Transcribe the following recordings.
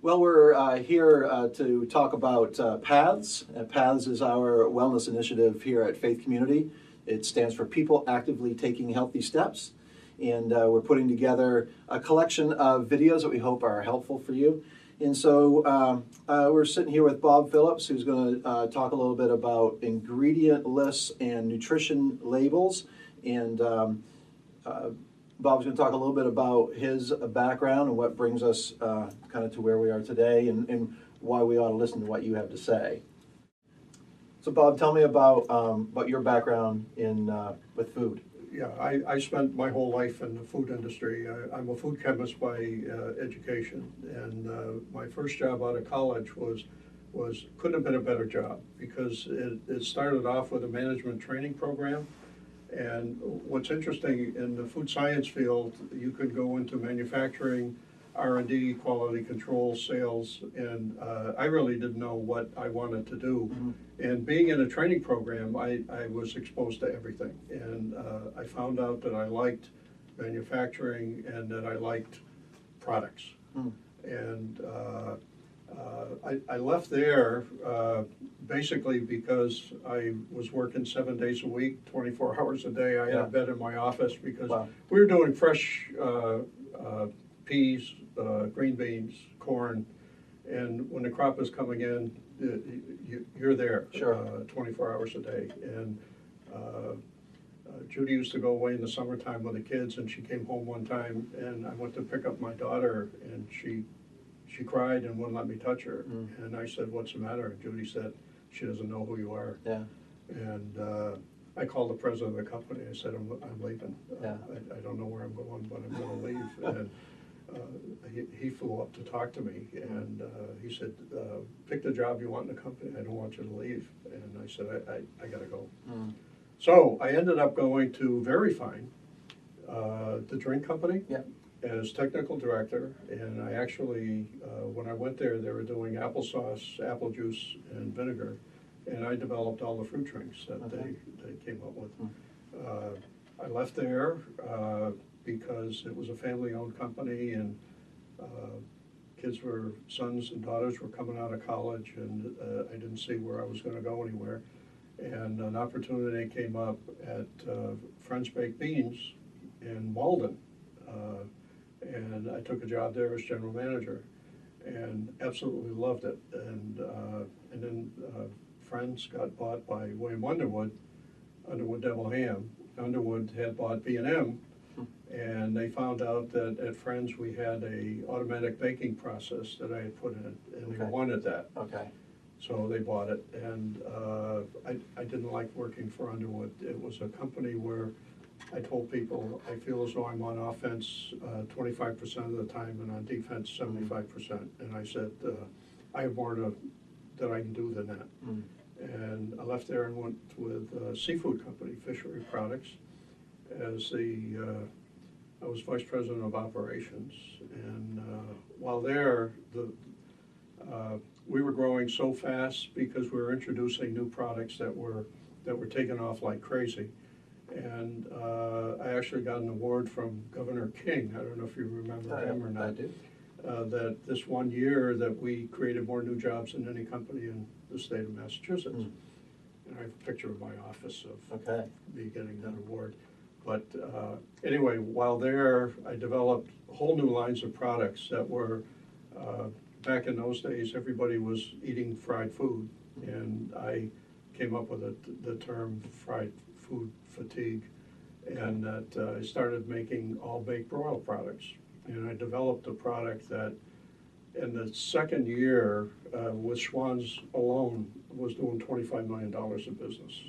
Well, we're here to talk about PATHS. PATHS is our wellness initiative here at Faith Community. It stands for People Actively Taking Healthy Steps. And we're putting together a collection of videos that we hope are helpful for you. And so we're sitting here with Bob Phillips, who's going to talk a little bit about ingredient lists and nutrition labels. And Bob's going to talk a little bit about his background and what brings us kind of to where we are today, and why we ought to listen to what you have to say. So Bob, tell me about your background in with food. Yeah, I spent my whole life in the food industry. I'm a food chemist by education, and my first job out of college couldn't have been a better job, because it started off with a management training program. And what's interesting, in the food science field, you could go into manufacturing, R&D, quality control, sales, and I really didn't know what I wanted to do. Mm-hmm. And being in a training program, I was exposed to everything. And I found out that I liked manufacturing and that I liked products. Mm. And I left there basically because I was working 7 days a week, 24 hours a day. I had a bed in my office because we were doing fresh peas, green beans, corn, and when the crop is coming in, you're there 24 hours a day. And Judy used to go away in the summertime with the kids, and she came home one time, and I went to pick up my daughter, and she cried and wouldn't let me touch her. Mm. And I said, "What's the matter?" And Judy said, "She doesn't know who you are." Yeah. And I called the president of the company. I said, I'm leaving. Yeah. I don't know where I'm going, but I'm going to leave. And he flew up to talk to me, and he said, "Pick the job you want in the company. I don't want you to leave." And I said, I got to go. Mm. So I ended up going to Very Fine, the drink company. Yeah. As technical director, and I actually, when I went there, they were doing applesauce, apple juice, and vinegar, and I developed all the fruit drinks that they came up with. I left there because it was a family-owned company, and sons and daughters were coming out of college, and I didn't see where I was going to go anywhere. And an opportunity came up at French Baked Beans in Malden. And I took a job there as general manager, and absolutely loved it. And then Friends got bought by William Underwood Devil Ham. Underwood had bought B&M, and they found out that at Friends we had a automatic baking process that I had put in, and they wanted that. Okay. So they bought it, and I didn't like working for Underwood. It was a company where I told people I feel as though I'm on offense 25% of the time and on defense 75%. And I said, I have more that I can do than that. Mm. And I left there and went with a seafood company, Fishery Products, as I was vice president of operations. And while there, we were growing so fast because we were introducing new products that were taking off like crazy. And I actually got an award from Governor King. I don't know if you remember him or not. I do. That this one year that we created more new jobs than any company in the state of Massachusetts. Mm. And I have a picture of my office of me getting that award. But anyway, while there, I developed whole new lines of products that were, back in those days, everybody was eating fried food. And I came up with the term fried food fatigue, and that I started making all baked broil products. And I developed a product that in the second year with Schwann's alone was doing $25 million of business.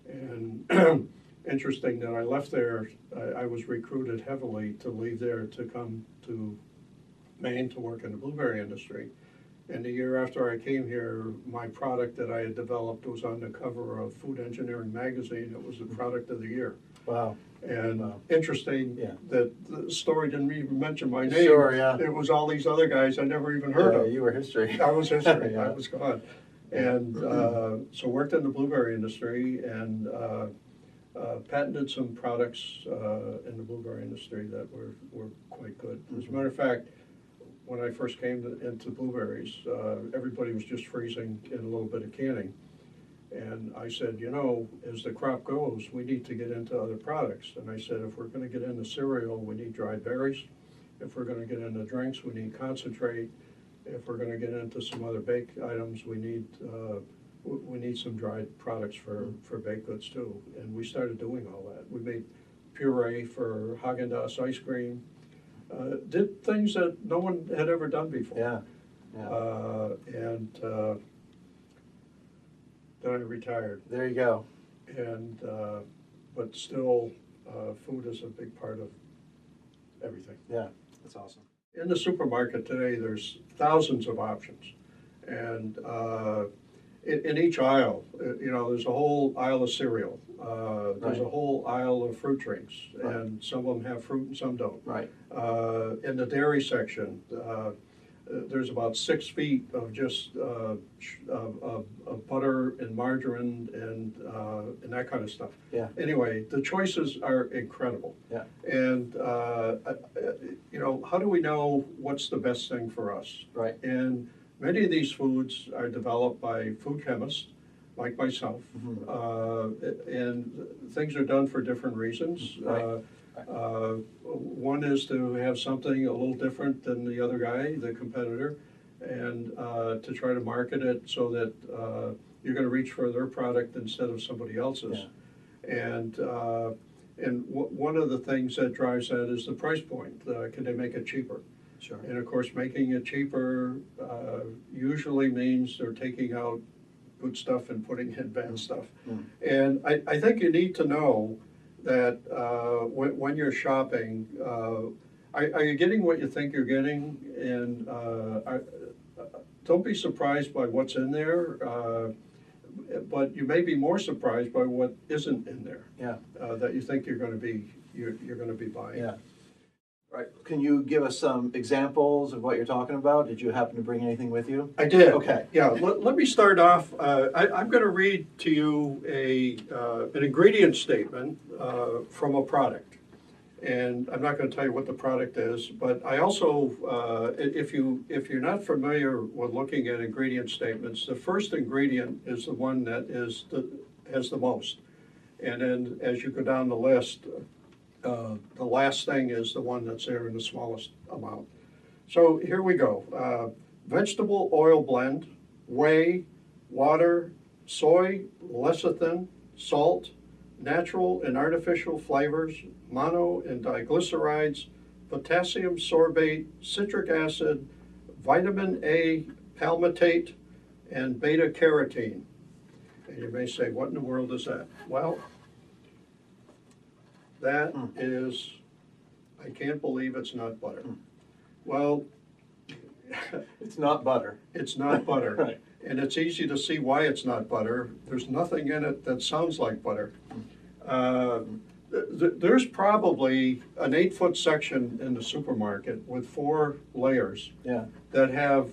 And interesting that I left there, I was recruited heavily to leave there to come to Maine to work in the blueberry industry. And the year after I came here, my product that I had developed was on the cover of Food Engineering magazine. It was the product of the year. Wow. And interesting that the story didn't even mention my name. Sure, yeah. It was all these other guys I never even heard of. You were history. I was history. I was gone. And so worked in the blueberry industry, and patented some products in the blueberry industry that were quite good. As a matter of fact, when I first came into blueberries, everybody was just freezing and a little bit of canning. And I said, you know, as the crop goes, we need to get into other products. And I said, if we're gonna get into cereal, we need dried berries. If we're gonna get into drinks, we need concentrate. If we're gonna get into some other baked items, we need some dried products for baked goods too. And we started doing all that. We made puree for Haagen-Dazs ice cream. Did things that no one had ever done before. Yeah, yeah. Then I retired. There you go. And, but still, food is a big part of everything. Yeah, that's awesome. In the supermarket today, there's thousands of options. And in each aisle, you know, there's a whole aisle of cereal. There's a whole aisle of fruit drinks, and some of them have fruit and some don't. Right. In the dairy section, there's about 6 feet of just butter and margarine and that kind of stuff. Yeah. Anyway, the choices are incredible. Yeah. And you know, how do we know what's the best thing for us? Right. And many of these foods are developed by food chemists, like myself, and things are done for different reasons. Right. One is to have something a little different than the other guy, the competitor, and to try to market it so that you're going to reach for their product instead of somebody else's. Yeah. And one of the things that drives that is the price point. Can they make it cheaper? Sure. And of course, making it cheaper usually means they're taking out good stuff and putting in bad stuff. And I think you need to know that when you're shopping, are you getting what you think you're getting? And don't be surprised by what's in there, but you may be more surprised by what isn't in there. Yeah. That you think you're going to be buying. Yeah. Right. Can you give us some examples of what you're talking about? Did you happen to bring anything with you? I did. Okay. Yeah. Let me start off. I'm going to read to you an ingredient statement from a product, and I'm not going to tell you what the product is. But I also, if you're not familiar with looking at ingredient statements, the first ingredient is the one that has the most, and then as you go down the list. The last thing is the one that's there in the smallest amount. So here we go. Vegetable oil blend, whey, water, soy, lecithin, salt, natural and artificial flavors, mono and diglycerides, potassium sorbate, citric acid, vitamin A palmitate, and beta carotene. And you may say, what in the world is that? Well, that is, I can't believe it's not butter. Well, it's not butter. It's not butter. Right. And it's easy to see why it's not butter. There's nothing in it that sounds like butter. There's probably an 8-foot section in the supermarket with 4 layers that have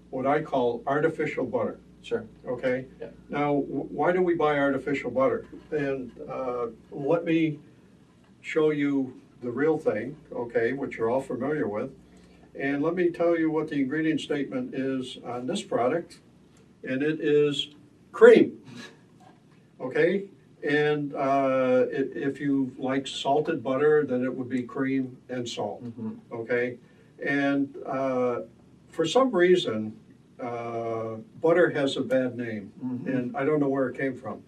what I call artificial butter. Sure. Okay? Yeah. Now, why do we buy artificial butter? And let me show you the real thing, okay, which you're all familiar with. And let me tell you what the ingredient statement is on this product, and it is cream, okay? And if you like salted butter, then it would be cream and salt, okay? And for some reason, butter has a bad name, and I don't know where it came from.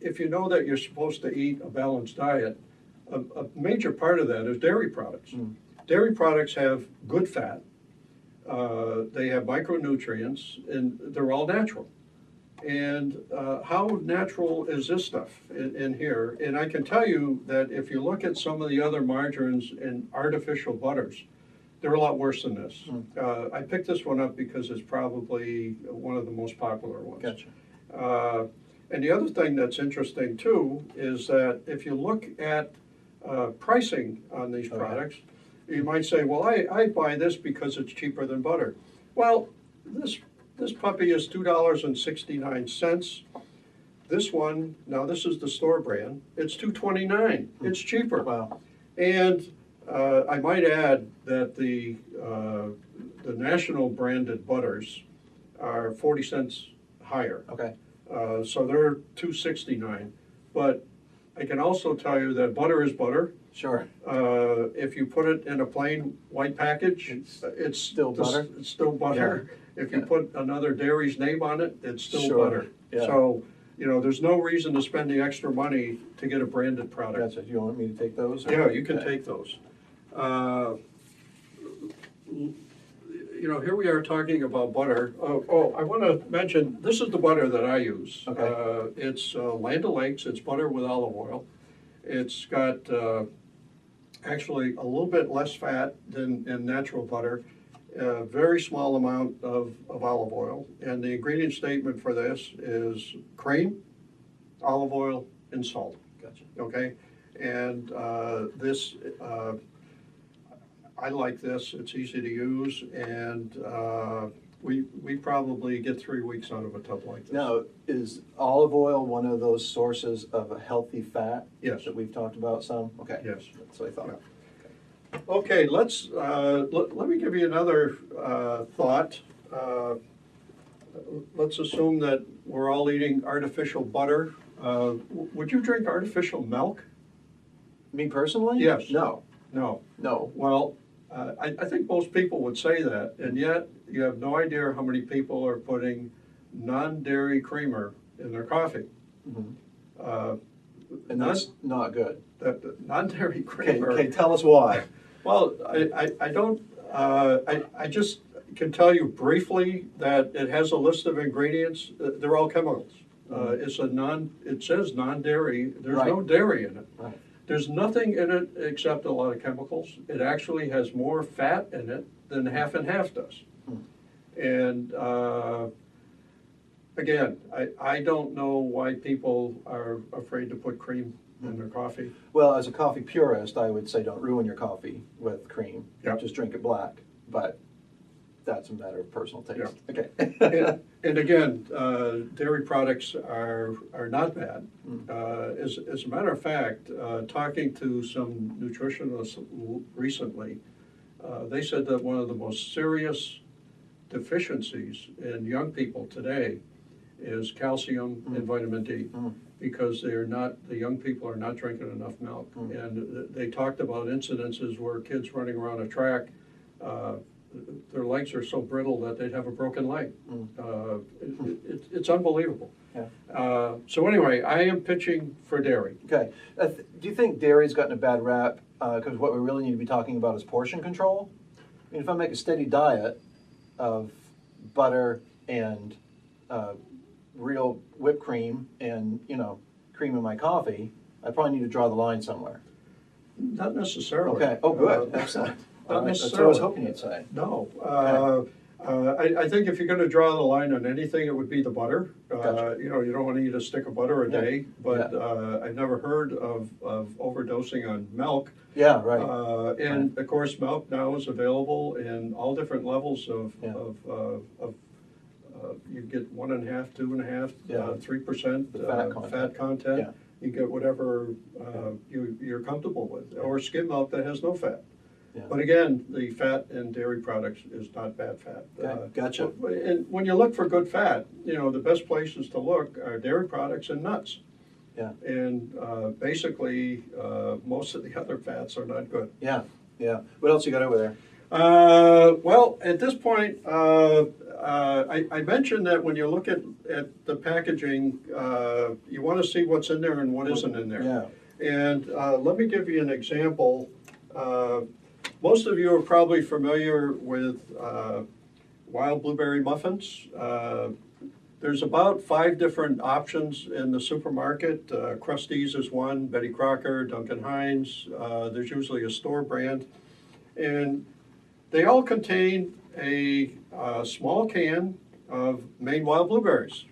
If you know that you're supposed to eat a balanced diet, a major part of that is dairy products. Dairy products have good fat, they have micronutrients, and they're all natural. And how natural is this stuff in here? And I can tell you that if you look at some of the other margarines and artificial butters, they're a lot worse than this. I picked this one up because it's probably one of the most popular ones. Gotcha. And the other thing that's interesting too is that if you look at pricing on these products, you might say, well, I buy this because it's cheaper than butter. Well, this puppy is $2.69. This one, now this is the store brand, it's $2.29. It's cheaper. Wow. And I might add that the national branded butters are 40 cents higher. Okay. So they're $2.69. But I can also tell you that butter is butter. Sure. If you put it in a plain white package, it's still butter? It's still butter. Yeah. If you put another dairy's name on it, it's still Sure. butter. Yeah. So, you know, there's no reason to spend the extra money to get a branded product. That's it. You want me to take those? Yeah, you can Okay. take those. You know, here we are talking about butter. Oh, I want to mention, this is the butter that I use. Okay. It's Land O'Lakes, it's butter with olive oil. It's got actually a little bit less fat than in natural butter, a very small amount of olive oil. And the ingredient statement for this is cream, olive oil, and salt. Gotcha. Okay? And this, I like this, it's easy to use, and we probably get 3 weeks out of a tub like this. Now, is olive oil one of those sources of a healthy fat? Yes. That we've talked about some? Okay. Yes. That's what I thought. Yeah. Okay, let me give you another thought. Let's assume that we're all eating artificial butter. Would you drink artificial milk? Me personally? Yes. No. No. No. Well, I think most people would say that, and yet you have no idea how many people are putting non-dairy creamer in their coffee. Mm-hmm. And that's not good. That non-dairy Okay, creamer. okay, tell us why. Well, I don't, I just can tell you briefly that it has a list of ingredients. They're all chemicals. It says non-dairy. There's no Right. dairy in it. Right. There's nothing in it except a lot of chemicals. It actually has more fat in it than half and half does. And again, I don't know why people are afraid to put cream in their coffee. Well, as a coffee purist, I would say don't ruin your coffee with cream. Yep. Just drink it black. But that's a matter of personal taste. Yeah. Okay. And again, dairy products are not bad. Mm. As a matter of fact, talking to some nutritionists recently, they said that one of the most serious deficiencies in young people today is calcium and vitamin D, because the young people are not drinking enough milk. And they talked about incidences where kids running around a track, their legs are so brittle that they'd have a broken leg. It's unbelievable. Yeah. So anyway, I am pitching for dairy. Okay. Do you think dairy's gotten a bad rap? Because what we really need to be talking about is portion control. I mean, if I make a steady diet of butter and real whipped cream and, cream in my coffee, I probably need to draw the line somewhere. Not necessarily. Okay. Oh, good. Excellent. Not All right. That's what I necessarily. was hoping you'd say. No. I think if you're going to draw the line on anything, it would be the butter. Gotcha. You don't want to eat a stick of butter a Yeah. day, but I've never heard of overdosing on milk. Yeah, right. And of course, milk now is available in all different levels of you get 1.5, 2.5, Yeah. 3% The fat content. fat content. Yeah. You get whatever you're comfortable with, or skim milk that has no fat. Yeah. But again, the fat in dairy products is not bad fat. Okay, gotcha. And when you look for good fat, the best places to look are dairy products and nuts. Yeah. And basically, most of the other fats are not good. Yeah. Yeah. What else you got over there? Well, at this point, I mentioned that when you look at the packaging, you want to see what's in there and what isn't in there. Yeah. And let me give you an example. Most of you are probably familiar with wild blueberry muffins. There's about 5 different options in the supermarket. Krusteaz is one, Betty Crocker, Duncan Hines. There's usually a store brand. And they all contain a small can of Maine wild blueberries.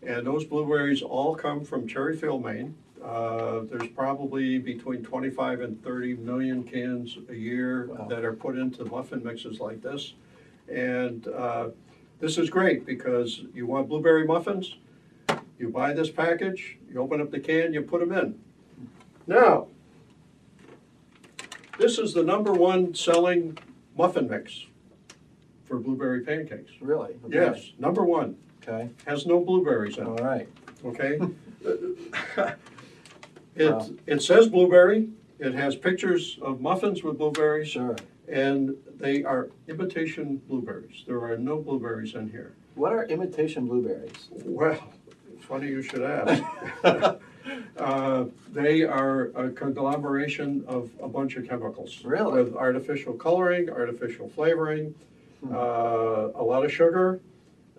And those blueberries all come from Cherryfield, Maine. There's probably between 25 and 30 million cans a year that are put into muffin mixes like this. And this is great because you want blueberry muffins, you buy this package, you open up the can, you put them in. Now, this is the #1 selling muffin mix for blueberry pancakes. Really? Okay. Yes, #1. Okay, Has no blueberries in all it, right. okay? Wow. It says blueberry, it has pictures of muffins with blueberries, Sure. and they are imitation blueberries. There are no blueberries in here. What are imitation blueberries? Well, funny you should ask. They are a conglomeration of a bunch of chemicals. Really? With artificial coloring, artificial flavoring, a lot of sugar,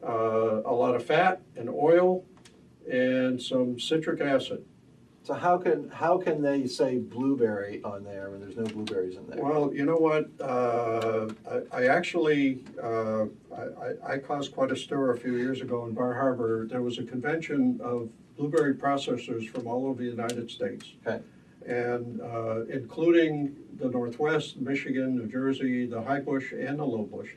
a lot of fat and oil, and some citric acid. So how can they say blueberry on there when there's no blueberries in there? Well, you know what? I actually I caused quite a stir a few years ago in Bar Harbor. There was a convention of blueberry processors from all over the United States, Okay. and including the Northwest, Michigan, New Jersey, the high bush and the low bush.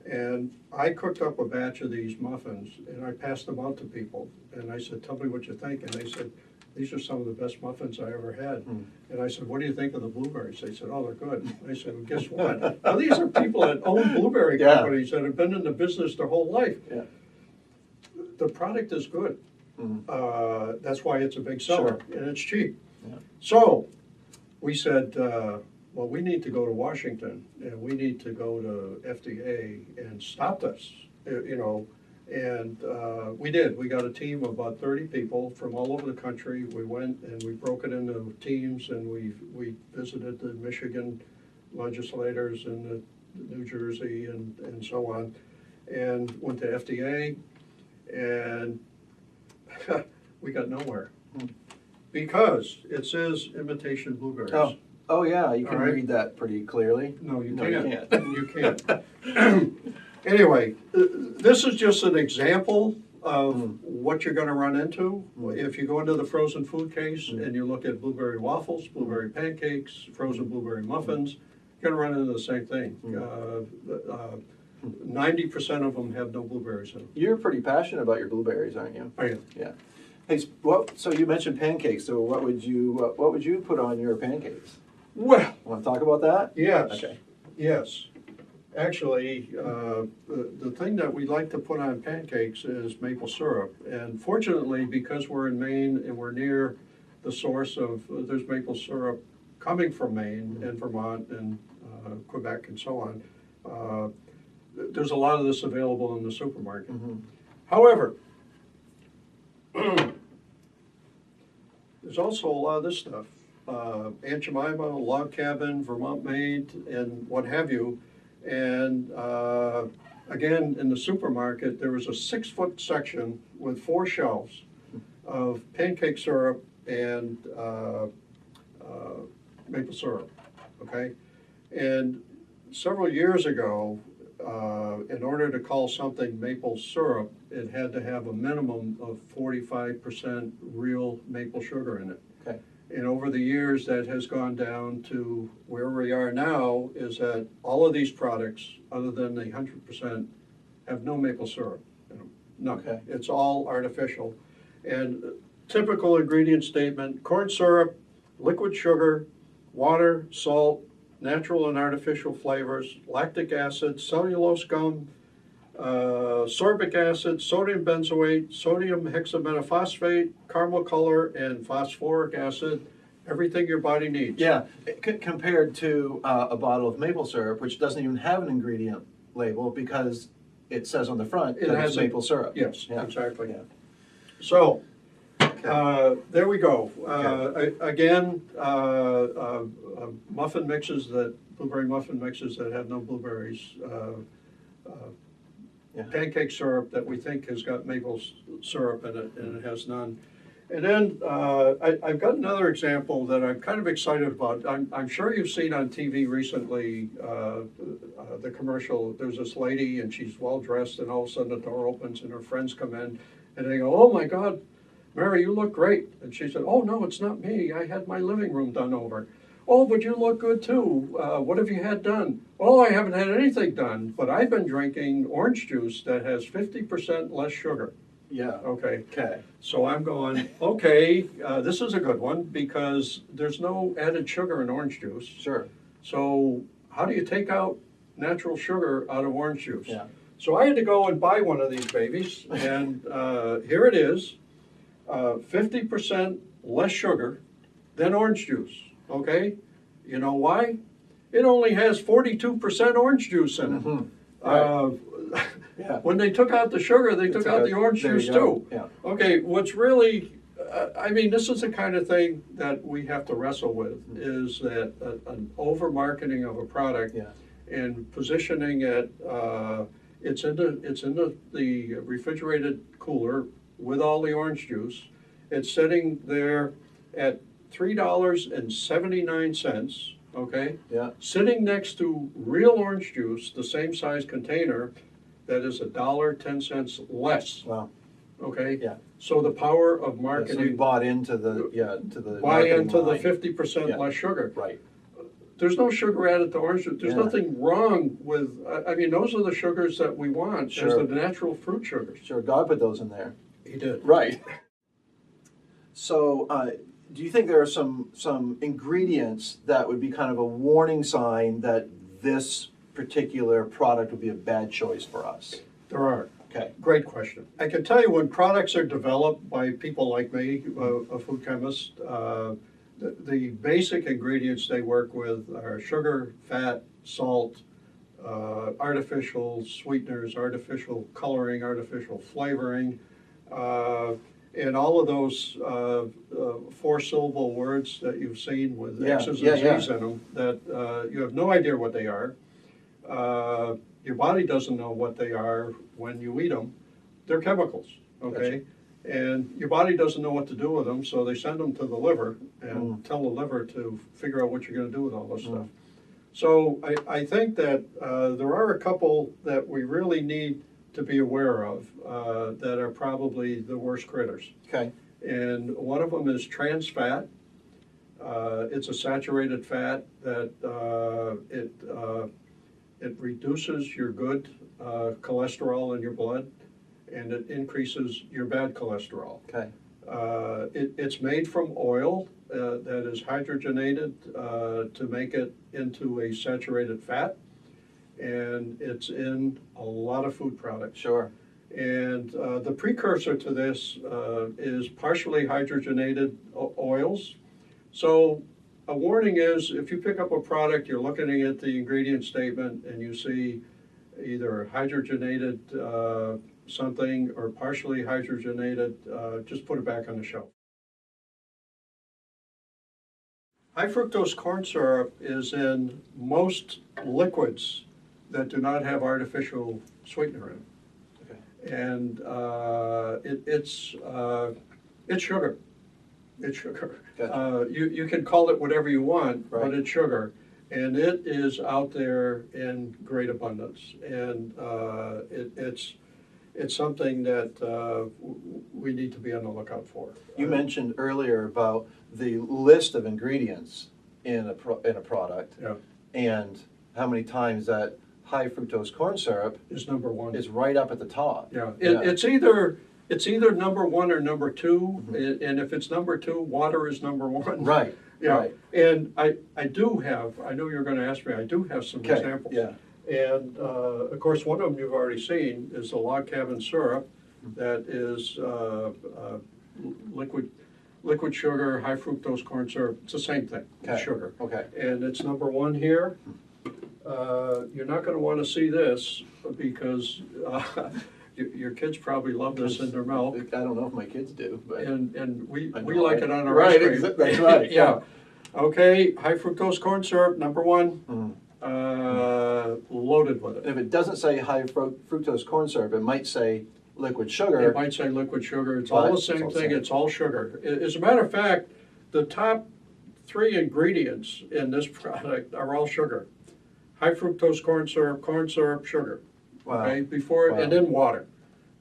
And I cooked up a batch of these muffins and I passed them out to people. And I said, "Tell me what you think." And they said, "These are some of the best muffins I ever had." And I said, "What do you think of the blueberries?" They said, "Oh, they're good." I said, "Well, guess what? Now, these are people that own blueberry Yeah. companies that have been in the business their whole life. Yeah. The product is good. Mhm. That's why it's a big seller, Sure. and it's cheap. Yeah. So we said, well, we need to go to Washington, and we need to go to FDA and stop this, you know. And we did. We got a team of about 30 people from all over the country. We went and we broke it into teams, and we visited the Michigan legislators and the New Jersey and so on, and went to FDA, and we got nowhere. Because it says imitation blueberries. Oh, oh yeah, you can All right. read that pretty clearly. No, you No, you can't. can't. You can't. Anyway, this is just an example of what you're gonna run into. If you go into the frozen food case and you look at blueberry waffles, blueberry pancakes, frozen blueberry muffins, you're gonna run into the same thing. 90% of them have no blueberries in them. You're pretty passionate about your blueberries, aren't you? I am. Yeah. Hey, so you mentioned pancakes. So what would you put on your pancakes? Well, Want to talk about that? yes. Okay. Yes. Actually, the thing that we like to put on pancakes is maple syrup. And fortunately, because we're in Maine and we're near the source of, there's maple syrup coming from Maine and Vermont and Quebec and so on, there's a lot of this available in the supermarket. Mm-hmm. However, there's also a lot of this stuff. Aunt Jemima, Log Cabin, Vermont Made, and what have you. And again, in the supermarket, there was a 6-foot section with 4 shelves of pancake syrup and maple syrup, okay? And several years ago, in order to call something maple syrup, it had to have a minimum of 45% real maple sugar in it. Okay. And over the years, that has gone down to where we are now, is that all of these products, other than the 100%, have no maple syrup in them. No, Okay. it's all artificial. And typical ingredient statement: corn syrup, liquid sugar, water, salt, natural and artificial flavors, lactic acid, cellulose gum, sorbic acid, sodium benzoate, sodium hexametaphosphate, caramel color, and phosphoric acid. Everything your body needs. Yeah, compared to a bottle of maple syrup, which doesn't even have an ingredient label because it says on the front It that has it's a- maple syrup. Yes, Yeah. exactly. Yeah. So, Okay. there we go. Again, muffin mixes blueberry muffin mixes that have no blueberries. Yeah. Pancake syrup that we think has got maple syrup in it, and it has none. And then I've got another example that I'm kind of excited about. I'm sure you've seen on TV recently the commercial. There's this lady and she's well dressed, and all of a sudden the door opens and her friends come in and they go, "Oh my God, Mary, you look great." And she said, "Oh no, it's not me. I had my living room done over." "Oh, but you look good too. What have you had done?" "Oh, I haven't had anything done, but I've been drinking orange juice that has 50% less sugar." Yeah. Okay. Okay. So I'm going, okay, this is a good one because there's no added sugar in orange juice. Sure. So how do you take out natural sugar out of orange juice? Yeah. So I had to go and buy one of these babies, and here it is, 50% less sugar than orange juice, okay? You know why? It only has 42% orange juice in it. Mhm. Right. Yeah. When they took out the sugar, they took out the orange there you juice go. too. Yeah. Okay, what's really, I mean, this is the kind of thing that we have to wrestle with, is that an over-marketing of a product Yeah. and positioning it, it's in the refrigerated cooler with all the orange juice. It's sitting there at $3.79, okay? Yeah. Sitting next to real orange juice, the same size container, that is $1.10 less, Wow. okay? Yeah. So the power of So you marketing, bought into the buy marketing into the line. 50% Yeah. less sugar. Right. There's no sugar added to orange juice. There's Yeah. nothing wrong with, I mean, those are the sugars that we want, as Sure. the natural fruit sugars. Sure, God put those in there. He did. Right. So, do you think there are some ingredients that would be kind of a warning sign that this particular product would be a bad choice for us? There are. Okay. Great question. I can tell you when products are developed by people like me, a food chemist, the basic ingredients they work with are sugar, fat, salt, artificial sweeteners, artificial coloring, artificial flavoring, and all of those four-syllable words that you've seen with X's and Z's in them that you have no idea what they are. Your body doesn't know what they are when you eat them. They're chemicals, okay? Gotcha. And your body doesn't know what to do with them, so they send them to the liver and tell the liver to figure out what you're going to do with all this stuff. So I think that there are a couple that we really need to be aware of that are probably the worst critters. Okay. And one of them is trans fat. It's a saturated fat that it reduces your good cholesterol in your blood, and it increases your bad cholesterol. Okay. It's made from oil that is hydrogenated to make it into a saturated fat, and it's in a lot of food products. Sure. And the precursor to this is partially hydrogenated oils. So a warning is, if you pick up a product, you're looking at the ingredient statement and you see either hydrogenated something or partially hydrogenated, just put it back on the shelf. High fructose corn syrup is in most liquids that do not have artificial sweetener in. Okay. And it's sugar. It's sugar. Gotcha. You can call it whatever you want, Right. but it's sugar. And it is out there in great abundance. And it's something that we need to be on the lookout for. You mentioned earlier about the list of ingredients in a product, Yeah, and how many times that high fructose corn syrup is number one. is right up at the top. Yeah, Yeah. it's either number one or number two, and if it's number two, water is number one. Right. Yeah, Right. and I know you're gonna ask me, I do have some Okay. examples. Yeah. And of course, one of them you've already seen is the log cabin syrup that is liquid sugar, high fructose corn syrup. It's the same thing, it's Okay. sugar. Okay. And it's number one here. You're not gonna wanna see this because your kids probably love this in their milk. I don't know if my kids do, but And we I know, like right? it on our Right, ice cream. that's right. Yeah. Okay, high fructose corn syrup, number one, loaded with And it. if it doesn't say high fructose corn syrup, it might say liquid sugar. It might say liquid sugar, it's all But the it's same all thing, same. it's all sugar. As a matter of fact, the top three ingredients in this product are all sugar. High fructose corn syrup, sugar. Wow. Okay, before, Wow. and then water.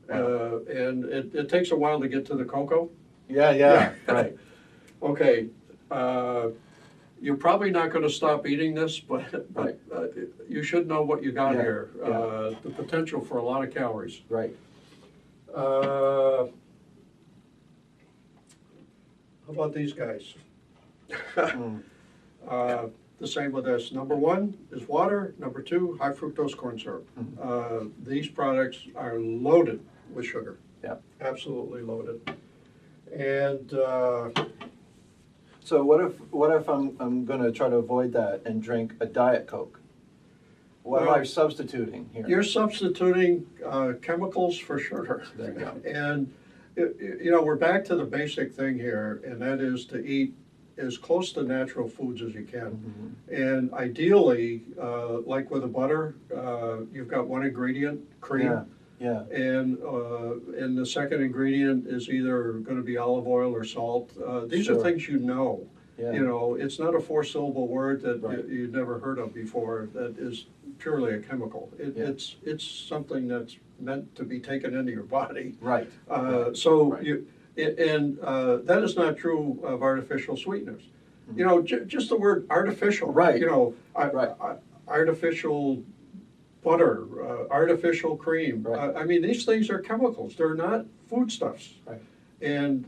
Wow. And it takes a while to get to the cocoa. Yeah, right. Okay, you're probably not going to stop eating this, but Right. you should know what you got Yeah, here. yeah. The potential for a lot of calories. Right. How about these guys? the same with this. Number one is water. Number two, high fructose corn syrup. These products are loaded with sugar. Yeah. Absolutely loaded. And So what if I'm going to try to avoid that and drink a Diet Coke? What am I substituting here? you're substituting chemicals for sugar. There you go. And you know, we're back to the basic thing here, and that is to eat as close to natural foods as you can. And ideally, like with the butter, you've got one ingredient, cream. Yeah. And the second ingredient is either going to be olive oil or salt. These are things you know. Yeah. You know, it's not a four-syllable word that Right. you've never heard of before that is purely a chemical. It's something that's meant to be taken into your body. Right. So Right. that is not true of artificial sweeteners. You know, just the word artificial. Right. You know, Right. artificial butter, artificial cream. Right. I mean, these things are chemicals. They're not foodstuffs. Right. And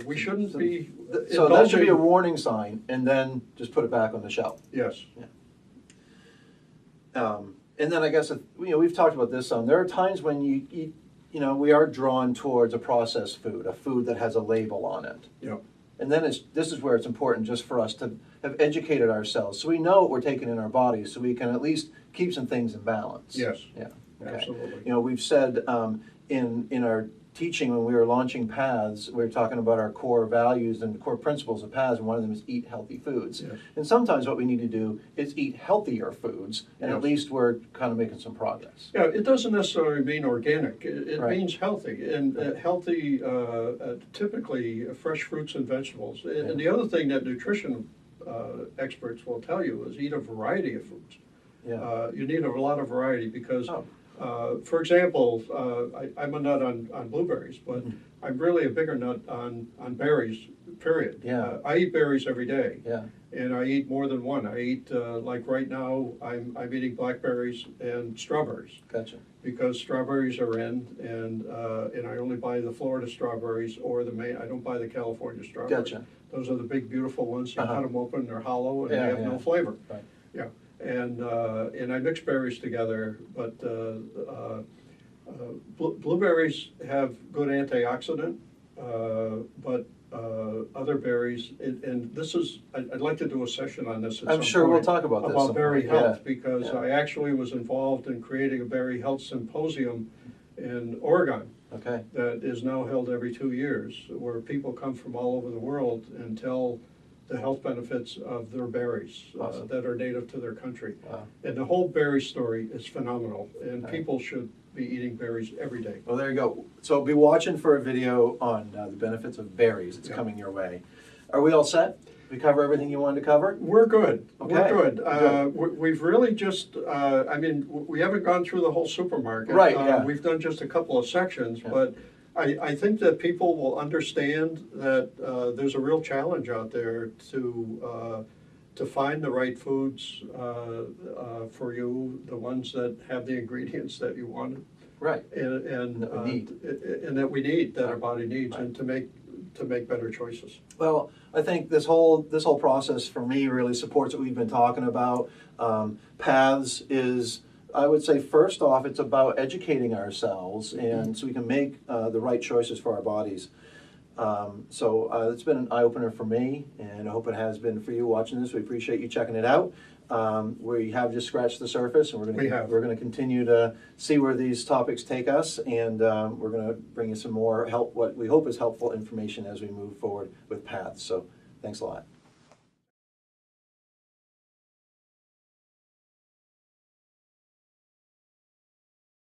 we shouldn't be. So that should be a indulging- warning sign, and then just put it back on the shelf. Yes. And then I guess, we've talked about this some. There are times when you eat, we are drawn towards a processed food, a food that has a label on it. Yeah. And then this is where it's important just for us to have educated ourselves, so we know what we're taking in our bodies, so we can at least keep some things in balance. Yes. Yeah. Okay. Absolutely. We've said in our teaching when we were launching Paths, we were talking about our core values and core principles of Paths, and one of them is eat healthy foods. Yes. And sometimes what we need to do is eat healthier foods, and at Yes. least we're kind of making some progress. Yeah, it doesn't necessarily mean organic. It Right. means healthy, and healthy, typically fresh fruits and vegetables. And the other thing that nutrition experts will tell you is eat a variety of foods. Yeah. You need a lot of variety because, Oh. for example, I'm a nut on blueberries, but I'm really a bigger nut on berries, period. Yeah. I eat berries every day. Yeah. And I eat more than one. I eat, like right now, I'm eating blackberries and strawberries. Gotcha. Because strawberries are in, and I only buy the Florida strawberries or the Maine. I don't buy the California strawberries. Gotcha. Those are the big, beautiful ones. You cut them open, they're hollow, and Yeah, they have yeah. no flavor. Right. Yeah, and I mix berries together, but blueberries have good antioxidant, but other berries, and this is, I'd like to do a session on this at I'm some sure we'll point talk about this about some berry point. Yeah. health, because Yeah. I actually was involved in creating a berry health symposium in Oregon Okay. that is now held every 2 years, where people come from all over the world and tell the health benefits of their berries Awesome. that are native to their country. Wow. And the whole berry story is phenomenal, and Right. people should be eating berries every day. Well, there you go. So be watching for a video on the benefits of berries. It's Yeah. coming your way. Are we all set? We cover everything you wanted to cover? We're good. Okay, We're good. good. We've really just, we haven't gone through the whole supermarket. Right, yeah. We've done just a couple of sections, Yeah. but I think that people will understand that there's a real challenge out there to find the right foods for you, the ones that have the ingredients that you want, Right. and That we need. and that we need, that our body needs, Right. and to make better choices. Well, I think this whole process for me really supports what we've been talking about. Paths is, I would say, first off, it's about educating ourselves, and so we can make the right choices for our bodies. So it's been an eye-opener for me, and I hope it has been for you watching this. We appreciate you checking it out. We have just scratched the surface, and we're going to continue to see where these topics take us, and we're going to bring you some more what we hope is helpful information as we move forward with Paths. So thanks a lot.